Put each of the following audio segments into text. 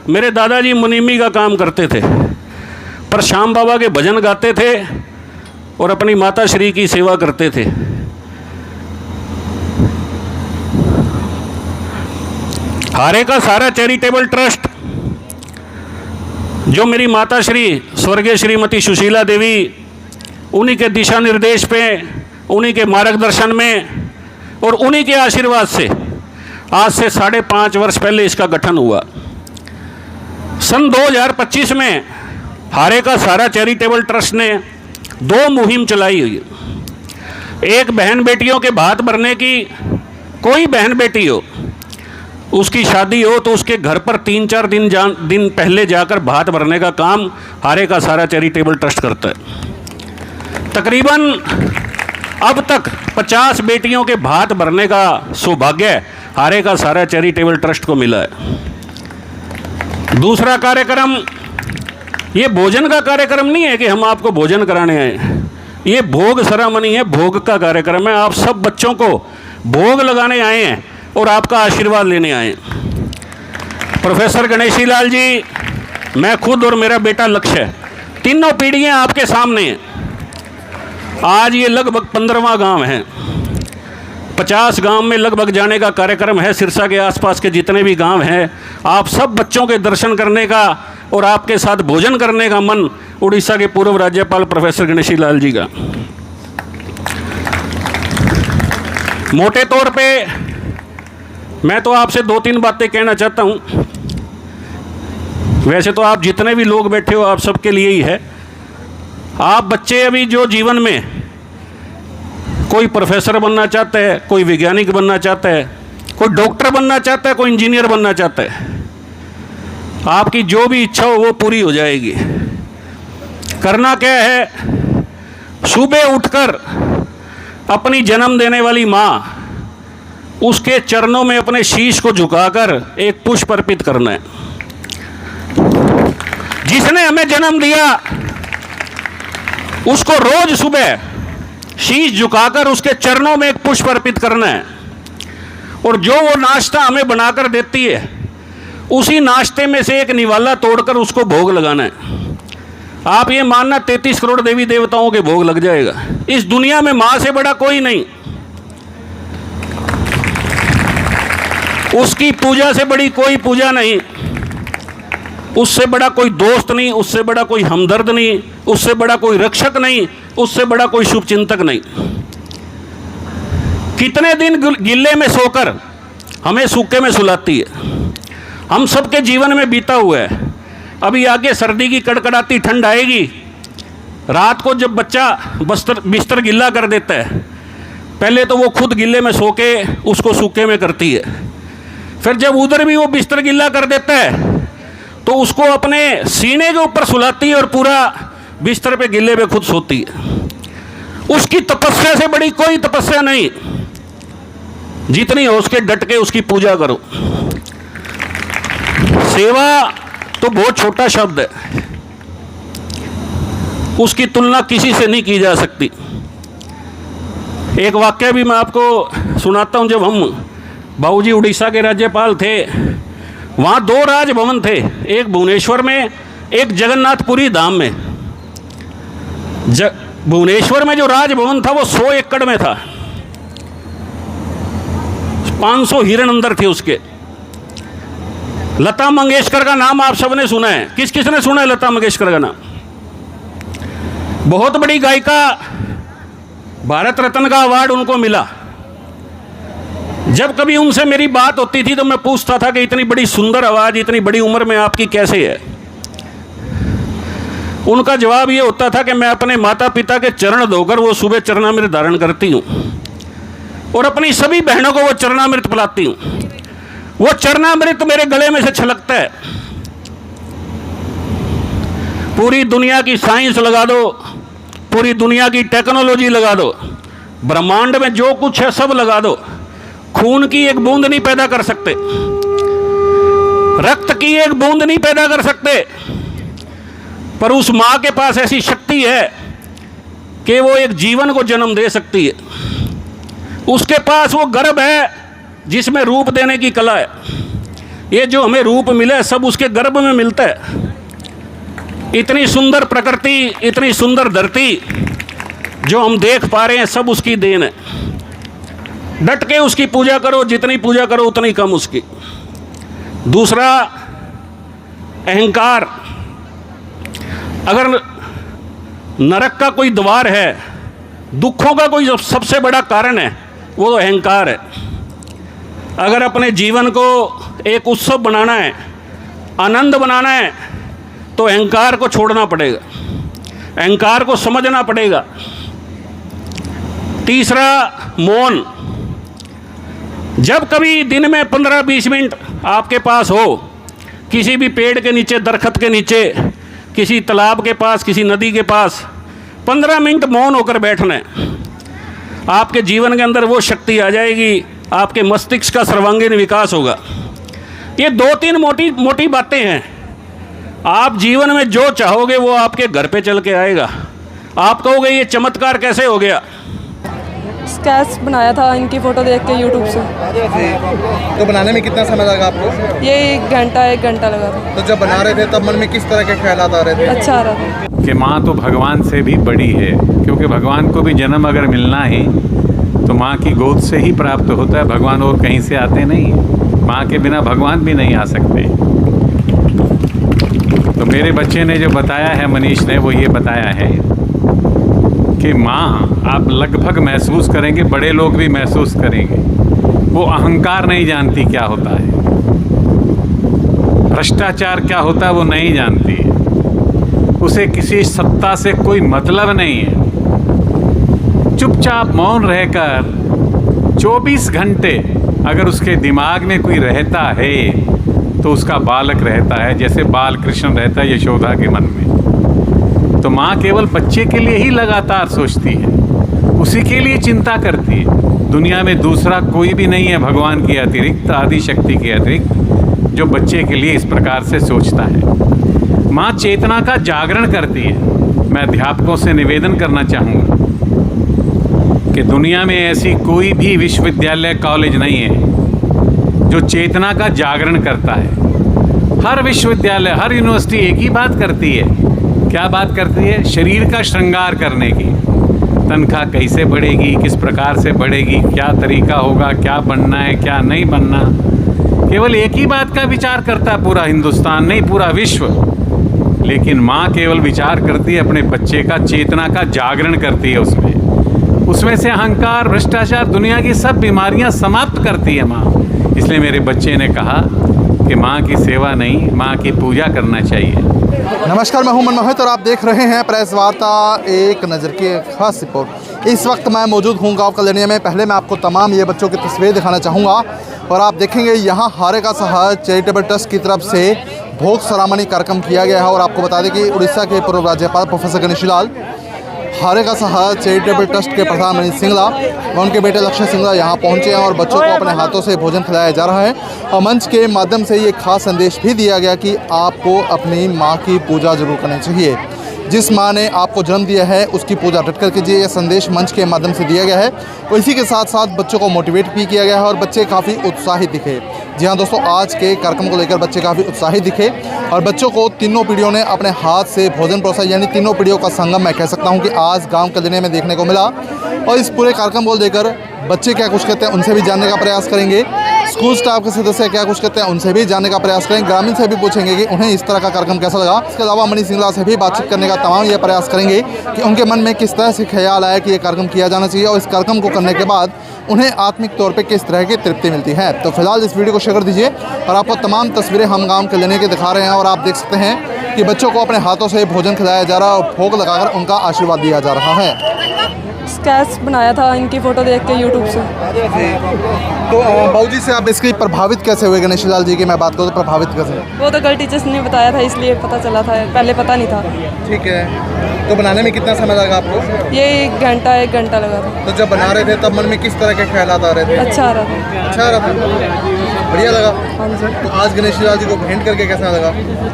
मेरे दादाजी मुनीमी का काम करते थे, पर श्याम बाबा के भजन गाते थे और अपनी माता श्री की सेवा करते थे। हारे का सारा चैरिटेबल ट्रस्ट, जो मेरी माता श्री स्वर्गीय श्रीमती सुशीला देवी, उन्हीं के दिशा निर्देश पे, उन्हीं के मार्गदर्शन में और उन्हीं के आशीर्वाद से आज से 5.5 वर्ष पहले इसका गठन हुआ। सन 2025 में हारे का सारा चैरिटेबल ट्रस्ट ने 2 मुहिम चलाई हुई है। एक, बहन बेटियों के भात भरने की। कोई बहन बेटी हो, उसकी शादी हो तो उसके घर पर 3-4 दिन पहले जाकर भात भरने का काम हारे का सारा चैरिटेबल ट्रस्ट करता है। तकरीबन अब तक 50 बेटियों के भात भरने का सौभाग्य हारे का सारा चैरिटेबल ट्रस्ट को मिला है। दूसरा कार्यक्रम, ये भोजन का कार्यक्रम नहीं है कि हम आपको भोजन कराने आए, ये भोग सेरेमनी है, भोग का कार्यक्रम है। आप सब बच्चों को भोग लगाने आए हैं और आपका आशीर्वाद लेने आए हैं। प्रोफेसर गणेशी लाल जी, मैं खुद और मेरा बेटा लक्ष्य, तीनों पीढ़ियां आपके सामने हैं। आज ये लगभग 15वां गांव है। 50 गांव में लगभग जाने का कार्यक्रम है। सिरसा के आसपास के जितने भी गांव हैं, आप सब बच्चों के दर्शन करने का और आपके साथ भोजन करने का मन उड़ीसा के पूर्व राज्यपाल प्रोफेसर गणेशी लाल जी का। मोटे तौर पे मैं तो आपसे 2-3 बातें कहना चाहता हूँ। वैसे तो आप जितने भी लोग बैठे हो, आप सबके लिए ही है। आप बच्चे अभी जो जीवन में कोई प्रोफेसर बनना चाहता है, कोई वैज्ञानिक बनना चाहता है, कोई डॉक्टर बनना चाहता है, कोई इंजीनियर बनना चाहता है, आपकी जो भी इच्छा हो वो पूरी हो जाएगी। करना क्या है, सुबह उठकर अपनी जन्म देने वाली माँ, उसके चरणों में अपने शीश को झुकाकर एक पुष्प अर्पित करना है। जिसने हमें जन्म दिया उसको रोज सुबह शीश झुकाकर उसके चरणों में एक पुष्प अर्पित करना है। और जो वो नाश्ता हमें बनाकर देती है, उसी नाश्ते में से एक निवाला तोड़कर उसको भोग लगाना है। आप ये मानना 33 करोड़ देवी देवताओं के भोग लग जाएगा। इस दुनिया में मां से बड़ा कोई नहीं, उसकी पूजा से बड़ी कोई पूजा नहीं, उससे बड़ा कोई दोस्त नहीं, उससे बड़ा कोई हमदर्द नहीं, उससे बड़ा कोई रक्षक नहीं, उससे बड़ा कोई शुभचिंतक नहीं। कितने दिन गिल्ले में सोकर हमें सूखे में सुलाती है। हम सबके जीवन में बीता हुआ है। अभी आगे सर्दी की कड़कड़ाती ठंड आएगी। रात को जब बच्चा बिस्तर गिल्ला कर देता है, पहले तो वो खुद गिल्ले में सो के उसको सूखे में करती है। फिर जब उधर भी वो बिस्तर गिल्ला कर देता है तो उसको अपने सीने के ऊपर सुलाती है और पूरा बिस्तर पे गिल्ले पे खुद सोती है। उसकी तपस्या से बड़ी कोई तपस्या नहीं। जितनी हो उसके डट के उसकी पूजा करो। सेवा तो बहुत छोटा शब्द है, उसकी तुलना किसी से नहीं की जा सकती। एक वाक्य भी मैं आपको सुनाता हूं। जब हम बाबूजी उड़ीसा के राज्यपाल थे, वहाँ 2 राजभवन थे, एक भुवनेश्वर में, एक जगन्नाथपुरी धाम में। भुवनेश्वर में जो राजभवन था वो 100 एकड़ में था। 500 हिरण अंदर थे उसके। लता मंगेशकर का नाम आप सबने सुना है। किस किस ने सुना है लता मंगेशकर का नाम? बहुत बड़ी गायिका, भारत रत्न का अवार्ड उनको मिला। जब कभी उनसे मेरी बात होती थी तो मैं पूछता था कि इतनी बड़ी सुंदर आवाज़ इतनी बड़ी उम्र में आपकी कैसे है? उनका जवाब ये होता था कि मैं अपने माता पिता के चरण धोकर वो सुबह चरणामृत धारण करती हूँ और अपनी सभी बहनों को वो चरणामृत पिलाती हूँ। वो चरणामृत मेरे गले में से छलकता है। पूरी दुनिया की साइंस लगा दो, पूरी दुनिया की टेक्नोलॉजी लगा दो, ब्रह्मांड में जो कुछ है सब लगा दो, खून की एक बूंद नहीं पैदा कर सकते, रक्त की एक बूंद नहीं पैदा कर सकते। पर उस माँ के पास ऐसी शक्ति है कि वो एक जीवन को जन्म दे सकती है। उसके पास वो गर्भ है जिसमें रूप देने की कला है। ये जो हमें रूप मिला है सब उसके गर्भ में मिलता है। इतनी सुंदर प्रकृति, इतनी सुंदर धरती जो हम देख पा रहे हैं सब उसकी देन है। डट के उसकी पूजा करो, जितनी पूजा करो उतनी कम उसकी। दूसरा, अहंकार। अगर नरक का कोई द्वार है, दुखों का कोई सबसे बड़ा कारण है, वो अहंकार है। अगर अपने जीवन को एक उत्सव बनाना है, आनंद बनाना है, तो अहंकार को छोड़ना पड़ेगा, अहंकार को समझना पड़ेगा। तीसरा, मौन। जब कभी दिन में 15-20 मिनट आपके पास हो, किसी भी पेड़ के नीचे, दरख्त के नीचे, किसी तालाब के पास, किसी नदी के पास 15 मिनट मौन होकर बैठना है, आपके जीवन के अंदर वो शक्ति आ जाएगी, आपके मस्तिष्क का सर्वांगीण विकास होगा। ये 2-3 मोटी मोटी बातें हैं। आप जीवन में जो चाहोगे वो आपके घर पे चल के आएगा। आप कहोगे ये चमत्कार कैसे हो गया? स्केच बनाया था इनकी फ़ोटो देख के यूट्यूब से। तो बनाने में कितना समय लगा आपको? ये 1 घंटा लगा था। तो जब बना रहे थे तब मन में किस तरह के ख्यालात आ रहे थे? अच्छा आ रहा था कि माँ तो भगवान से भी बड़ी है, क्योंकि भगवान को भी जन्म अगर मिलना है तो माँ की गोद से ही प्राप्त होता है। भगवान और कहीं से आते नहीं हैं। माँ के बिना भगवान भी नहीं आ सकते। तो मेरे बच्चे ने जो बताया है, मनीष ने, वो ये बताया है कि माँ आप लगभग महसूस करेंगे, बड़े लोग भी महसूस करेंगे, वो अहंकार नहीं जानती क्या होता है, भ्रष्टाचार क्या होता है वो नहीं जानती है, उसे किसी सत्ता से कोई मतलब नहीं है। चुपचाप मौन रहकर 24 घंटे अगर उसके दिमाग में कोई रहता है तो उसका बालक रहता है, जैसे बाल कृष्ण रहता है यशोदा के मन में। तो माँ केवल बच्चे के लिए ही लगातार सोचती है, उसी के लिए चिंता करती है। दुनिया में दूसरा कोई भी नहीं है भगवान की अतिरिक्त, आदि शक्ति के अतिरिक्त, जो बच्चे के लिए इस प्रकार से सोचता है। माँ चेतना का जागरण करती है। मैं अध्यापकों से निवेदन करना चाहूँगा कि दुनिया में ऐसी कोई भी विश्वविद्यालय, कॉलेज नहीं है जो चेतना का जागरण करता है। हर विश्वविद्यालय, हर यूनिवर्सिटी एक ही बात करती है। क्या बात करती है? शरीर का श्रृंगार करने की। तनख्वाह कैसे बढ़ेगी, किस प्रकार से बढ़ेगी, क्या तरीका होगा, क्या बनना है, क्या नहीं बनना। केवल एक ही बात का विचार करता है पूरा हिंदुस्तान, नहीं पूरा विश्व। लेकिन माँ केवल विचार करती है अपने बच्चे का, चेतना का जागरण करती है उसमें से अहंकार, भ्रष्टाचार, दुनिया की सब बीमारियाँ समाप्त करती है माँ। इसलिए मेरे बच्चे ने कहा कि माँ की सेवा नहीं, माँ की पूजा करना चाहिए। नमस्कार, मैं हूं मनमोहित और आप देख रहे हैं प्रेस वार्ता एक नज़र की खास रिपोर्ट। इस वक्त मैं मौजूद हूं गांव कल्याणिया में। पहले मैं आपको तमाम ये बच्चों की तस्वीर दिखाना चाहूँगा और आप देखेंगे यहाँ हारे का सहारा चैरिटेबल ट्रस्ट की तरफ से भोग सरामनी कार्यक्रम किया गया है। और आपको बता दें कि उड़ीसा के पूर्व राज्यपाल प्रोफेसर गणेशी लाल, हारे का सहारा चैरिटेबल ट्रस्ट के प्रधान मनीष सिंगला व उनके बेटे लक्ष्य सिंगला यहाँ पहुँचे हैं और बच्चों को अपने हाथों से भोजन खिलाया जा रहा है। और मंच के माध्यम से ये खास संदेश भी दिया गया कि आपको अपनी माँ की पूजा जरूर करनी चाहिए। जिस माँ ने आपको जन्म दिया है उसकी पूजा डट कर कीजिए। यह संदेश मंच के माध्यम से दिया गया है और इसी के साथ साथ बच्चों को मोटिवेट भी किया गया है और बच्चे काफ़ी उत्साहित दिखे। जी हाँ दोस्तों, आज के कार्यक्रम को लेकर बच्चे काफ़ी उत्साहित दिखे और बच्चों को तीनों पीढ़ियों ने अपने हाथ से भोजन परोसा, यानी तीनों पीढ़ियों का संगम मैं कह सकता हूँ कि आज गाँव कल्याणिया में देखने को मिला। और इस पूरे कार्यक्रम को लेकर बच्चे क्या कुछ कहते हैं उनसे भी जानने का प्रयास करेंगे। स्कूल स्टाफ के सदस्य क्या कुछ कहते हैं उनसे भी जानने का प्रयास करेंगे। ग्रामीण से भी पूछेंगे कि उन्हें इस तरह का कार्यक्रम कैसा लगा। इसके अलावा मनीष सिंगला से भी बातचीत करने का तमाम ये प्रयास करेंगे कि उनके मन में किस तरह से ख्याल आया कि ये कार्यक्रम किया जाना चाहिए और इस कार्यक्रम को करने के बाद उन्हें आत्मिक तौर पे किस तरह की तृप्ति मिलती है। तो फिलहाल इस वीडियो को शेयर कर दीजिए और आपको तमाम तस्वीरें हम गाँव कल्याणिया के दिखा रहे हैं और आप देख सकते हैं कि बच्चों को अपने हाथों से भोजन खिलाया जा रहा है और भोग लगाकर उनका आशीर्वाद दिया जा रहा है। स्केच बनाया था इनकी फ़ोटो देख के यूट्यूब से। तो बाबूजी से आप बेसिकली प्रभावित कैसे हुए? गणेशी लाल जी की मैं बात करूँ तो प्रभावित कैसे? वो तो कल टीचर्स ने बताया था इसलिए पता चला था, पहले पता नहीं था। ठीक है। तो बनाने में कितना समय लगा आपको? ये 1 घंटा लगा था। तो जब बना रहे थे तब मन में किस तरह के ख्यालात आ रहे थे? अच्छा आ रहा था। अच्छा आ रहा था, बढ़िया लगा। हाँ जी। तो आज गणेशी लाल जी को भेंट करके कैसा लगा?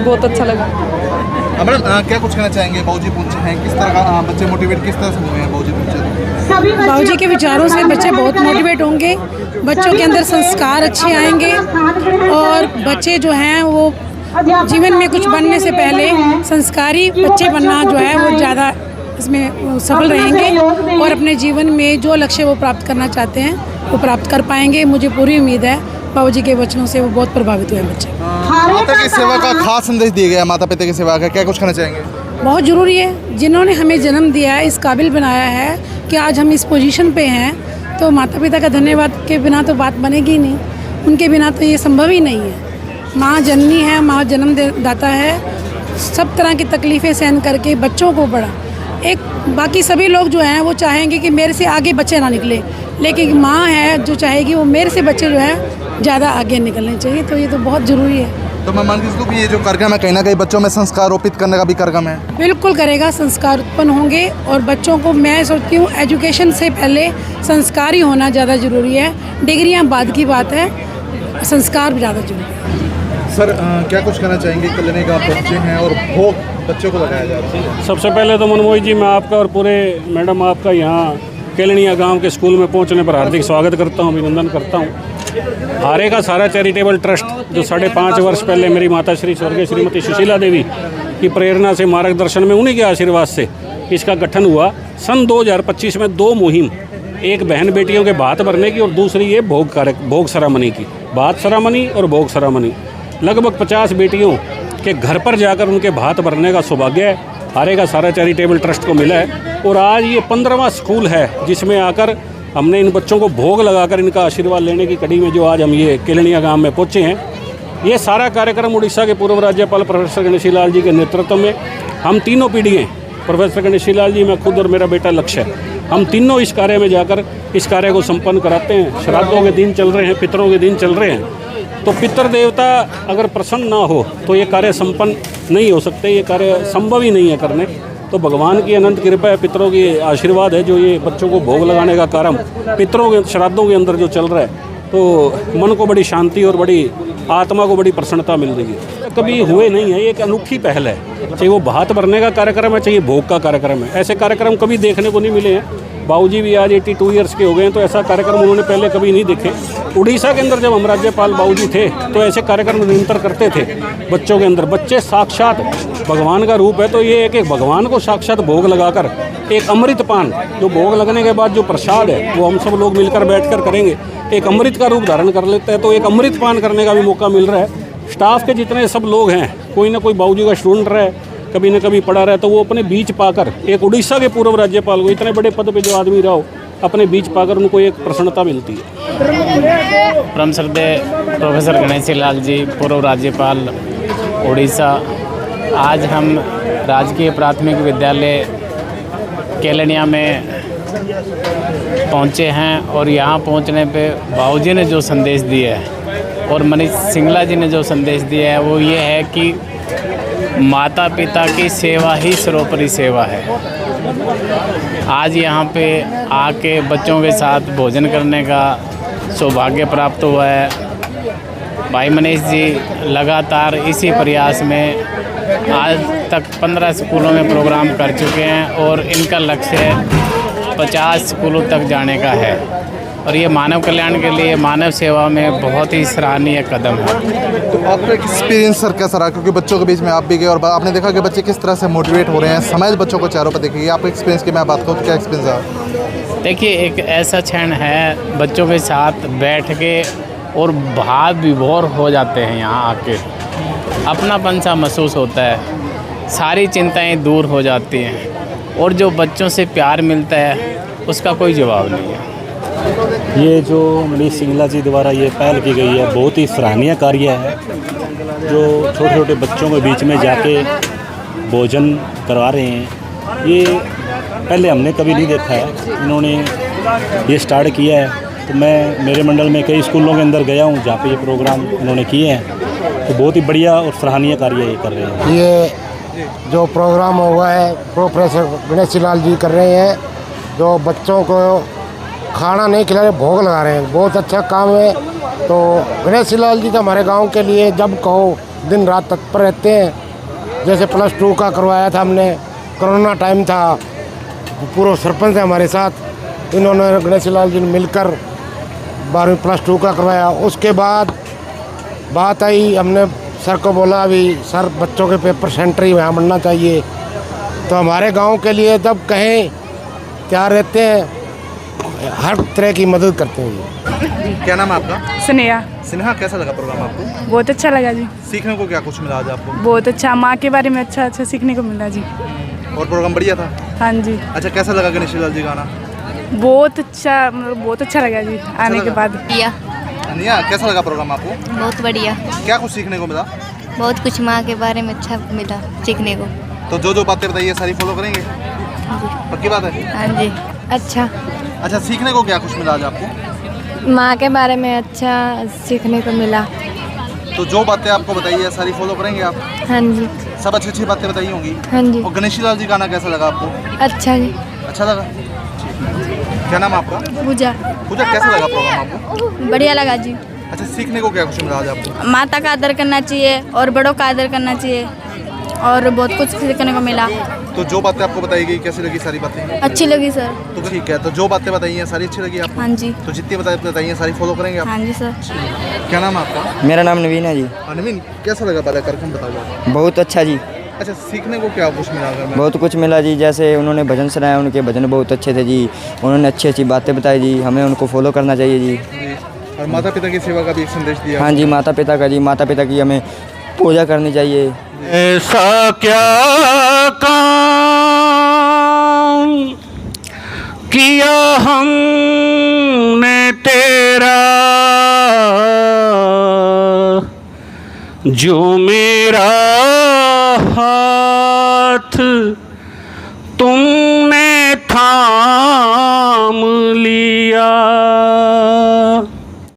बहुत अच्छा लगा। मैडम क्या कुछ कहना चाहेंगे? बाबूजी पहुंचे हैं, किस तरह का बच्चे मोटिवेट किस तरह से हुए हैं बाबूजी पहुंचे? बाबूजी के विचारों से बच्चे बहुत मोटिवेट होंगे, बच्चों के अंदर संस्कार अच्छे आएंगे और बच्चे जो हैं वो जीवन में कुछ बनने से पहले संस्कारी बच्चे बनना जो है वो ज़्यादा इसमें सफल रहेंगे और अपने जीवन में जो लक्ष्य वो प्राप्त करना चाहते हैं वो प्राप्त कर पाएंगे। मुझे पूरी उम्मीद है बाबूजी के वचनों से वो बहुत प्रभावित हुए बच्चे। माता की सेवा का खास संदेश दिया गया, माता पिता की सेवा का क्या कुछ कहना चाहेंगे? बहुत ज़रूरी है, जिन्होंने हमें जन्म दिया है, इस काबिल बनाया है कि आज हम इस पोजीशन पे हैं, तो माता पिता का धन्यवाद के बिना तो बात बनेगी नहीं, उनके बिना तो ये संभव ही नहीं है। माँ जननी है, माँ जन्म दाता है, सब तरह की तकलीफ़ें सहन करके बच्चों को बड़ा एक बाकी सभी लोग जो हैं वो चाहेंगे कि मेरे से आगे बच्चे ना निकले, लेकिन माँ है जो चाहेगी वो मेरे से बच्चे जो है ज़्यादा आगे निकलने चाहिए, तो ये तो बहुत ज़रूरी है। तो मैं मान के चलूं कि ये जो कार्यक्रम है कहीं ना कहीं बच्चों में संस्कार रोपित करने का भी कार्यक्रम है। बिल्कुल करेगा, संस्कार उत्पन्न होंगे और बच्चों को मैं सोचती हूँ एजुकेशन से पहले संस्कार ही होना ज़्यादा ज़रूरी है। डिग्रियाँ बाद की बात है, संस्कार ज़्यादा जरूरी है। सर क्या कुछ कहना चाहेंगे? कल्याणी गाँव पहुँचे हैं और भोग बच्चों को लगाया जा रहा है। सबसे पहले तो मनमोही जी मैं आपका और पूरे मैडम आपका यहाँ केलनिया गांव के स्कूल में पहुंचने पर हार्दिक स्वागत करता हूं, अभिनंदन करता हूं। हारे का सारा चैरिटेबल ट्रस्ट जो 5.5 वर्ष पहले मेरी माता श्री स्वर्गीय श्रीमती सुशीला देवी की प्रेरणा से मार्गदर्शन में उन्हीं के आशीर्वाद से इसका गठन हुआ। सन 2025 में 2 मुहिम, एक बहन बेटियों के भात भरने की और दूसरी ये भोग सरामनी की, भात सरामनी और भोग सरामनी। लगभग 50 बेटियों के घर पर जाकर उनके भात भरने का सौभाग्य हारे का सारा चैरिटेबल ट्रस्ट को मिला है। और आज ये 15वां स्कूल है जिसमें आकर हमने इन बच्चों को भोग लगाकर इनका आशीर्वाद लेने की कड़ी में जो आज हम ये केलनिया गांव में पहुँचे हैं। ये सारा कार्यक्रम उड़ीसा के पूर्व राज्यपाल प्रोफेसर गणेशी लाल जी के नेतृत्व में हम तीनों पीढ़ियाँ, प्रोफेसर गणेशी लाल जी, मैं खुद और मेरा बेटा लक्ष्य, हम तीनों इस कार्य में जाकर इस कार्य को संपन्न कराते हैं। श्राद्धों के दिन चल रहे हैं, पितरों के दिन चल रहे हैं, तो पितर देवता अगर प्रसन्न ना हो तो ये कार्य संपन्न नहीं हो सकते, ये कार्य संभव ही नहीं है करने। तो भगवान की अनंत कृपा है, पितरों की आशीर्वाद है जो ये बच्चों को भोग लगाने का कार्य पितरों के श्राद्धों के अंदर जो चल रहा है, तो मन को बड़ी शांति और बड़ी आत्मा को बड़ी प्रसन्नता मिल रही है। कभी हुए नहीं है, ये एक अनोखी पहल है। चाहे वो भात भरने का कार्यक्रम है, चाहे भोग का कार्यक्रम है, ऐसे कार्यक्रम कभी देखने को नहीं मिले हैं। बाबूजी भी आज 82 ईयर्स के हो गए हैं, तो ऐसा कार्यक्रम उन्होंने पहले कभी नहीं देखे। उड़ीसा के अंदर जब हम राज्यपाल बाबूजी थे तो ऐसे कार्यक्रम निरंतर करते थे बच्चों के अंदर। बच्चे साक्षात भगवान का रूप है, तो ये एक भगवान को साक्षात भोग लगाकर एक अमृत पान, जो भोग लगने के बाद जो प्रसाद है वो हम सब लोग मिलकर बैठकर करेंगे, एक अमृत का रूप धारण कर लेते हैं। तो एक अमृत पान करने का भी मौका मिल रहा है। स्टाफ के जितने सब लोग हैं, कोई ना कोई बाबूजी का स्टूडेंट रहा है, कभी न कभी पढ़ा रहा है, तो वो अपने बीच पाकर एक उड़ीसा के पूर्व राज्यपाल को, इतने बड़े पद पे जो आदमी रहा हो, अपने बीच पाकर उनको एक प्रसन्नता मिलती है। परम श्रद्धेय प्रोफेसर गणेशी लाल जी, पूर्व राज्यपाल उड़ीसा, आज हम राजकीय प्राथमिक विद्यालय केलनिया में पहुंचे हैं और यहाँ पहुंचने पे बाबूजी ने जो संदेश दिया है और मनीष सिंगला जी ने जो संदेश दिया है वो ये है कि माता पिता की सेवा ही सर्वोपरि सेवा है। आज यहाँ पे आके बच्चों के साथ भोजन करने का सौभाग्य प्राप्त हुआ है। भाई मनीष जी लगातार इसी प्रयास में आज तक 15 स्कूलों में प्रोग्राम कर चुके हैं और इनका लक्ष्य 50 स्कूलों तक जाने का है और ये मानव कल्याण के लिए, मानव सेवा में बहुत ही सराहनीय कदम है। तो आपका एक्सपीरियंस सर कैसा रहा? क्योंकि बच्चों के बीच में आप भी गए और आपने देखा कि बच्चे किस तरह से मोटिवेट हो रहे हैं, समाज बच्चों को चारों पर देखिए। आपका एक्सपीरियंस की मैं बात करूँ तो क्या एक्सपीरियंस रहा? देखिए, एक ऐसा क्षण है बच्चों के साथ बैठ के और भाव विभोर हो जाते हैं। यहाँ आके अपनापन सा महसूस होता है, सारी चिंताएं दूर हो जाती हैं और जो बच्चों से प्यार मिलता है उसका कोई जवाब नहीं है। ये जो मनीष सिंगला जी द्वारा ये पहल की गई है, बहुत ही सराहनीय कार्य है। जो छोटे छोटे बच्चों के बीच में जाके भोजन करवा रहे हैं, ये पहले हमने कभी नहीं देखा है। इन्होंने ये स्टार्ट किया है, तो मैं मेरे मंडल में कई स्कूलों के अंदर गया हूँ जहाँ पे ये प्रोग्राम इन्होंने किए हैं, तो बहुत ही बढ़िया और सराहनीय कार्य ये कर रहे हैं। ये जो प्रोग्राम हुआ है प्रोफेसर गणेशी लाल जी कर रहे हैं, जो बच्चों को खाना नहीं खिला रहे, भोग लगा रहे हैं, बहुत अच्छा काम है। तो गणेशी लाल जी तो हमारे गांव के लिए जब कहो दिन रात तत्पर रहते हैं जैसे +2 का करवाया था हमने, कोरोना टाइम था, पूरा सरपंच है हमारे साथ, इन्होंने गणेश लाल जी ने मिलकर 12वीं +2 का करवाया। उसके बाद बात आई, हमने सर को बोला अभी सर बच्चों के पेपर सेंटर ही वहाँ बनना चाहिए, तो हमारे गांव के लिए जब कहें तैयार रहते हैं, हर तरह की मदद करते हैं। क्या नाम है आपका? स्नेहा। सिन्हा, कैसा लगा प्रोग्राम आपको? बहुत अच्छा लगा जी, सीखने को क्या कुछ मिला आज आपको? बहुत अच्छा, माँ के बारे में अच्छा अच्छा सीखने को मिला जी। और प्रोग्राम बढ़िया था? हाँ जी, अच्छा, कैसा लगा गणेश लाल जी गाना? बहुत अच्छा, मतलब बहुत अच्छा लगा जी आने के बाद। अनिया, कैसा लगा प्रोग्राम आपको? बहुत बढ़िया, क्या कुछ सीखने को मिला? बहुत कुछ माँ के बारे में अच्छा मिला सीखने को। तो जो बातें बताइए सारी फॉलो करेंगे? पक्की बात है? हाँ जी। अच्छा, अच्छा, सीखने को क्या कुछ मिला आज आपको? माँ के बारे में अच्छा सीखने को मिला। तो जो बातें आपको बताइए सारी फॉलो करेंगे आप? हाँ जी। सब अच्छी अच्छी बातें बताई होंगी? हाँ जी। और गणेश लाल जी गाना कैसा लगा आपको? अच्छा जी। अच्छा लगा? क्या नाम है आपका? पूजा। पूजा, कैसा लगा प्रोग्राम आपको? बढ़िया लगा जी। अच्छा, सीखने को क्या कुछ मिला आज आपको? माता का आदर करना चाहिए और बड़ों का आदर करना चाहिए, और बहुत कुछ सीखने को मिला। तो जो बातें आपको बताई गई कैसी लगी सारी बातें? अच्छी लगी सर। तो ठीक है, तो जो बातें बताई हैं सारी अच्छी लगी आपको? हाँ जी। तो जितनी बताई हैं सारी फॉलो करेंगे आप? हाँ जी सर। क्या नाम है आपका? मेरा नाम नवीन है जी। नवीन, कैसा लगा पहले कार्यक्रम बताओ? बहुत अच्छा जी। अच्छा, सीखने को क्या कुछ मिला? अगर मैं बहुत कुछ मिला जी, जैसे उन्होंने भजन सुनाया, उनके भजन बहुत अच्छे थे जी, उन्होंने अच्छी अच्छी बातें बताई जी, हमें उनको फॉलो करना चाहिए जी। और माता पिता की सेवा का भी एक संदेश दिया? हाँ जी, माता पिता का जी, माता पिता की हमें पूजा करनी चाहिए। ऐसा क्या काम किया हमने तेरा, जो मेरा हाथ तुमने थाम लिया।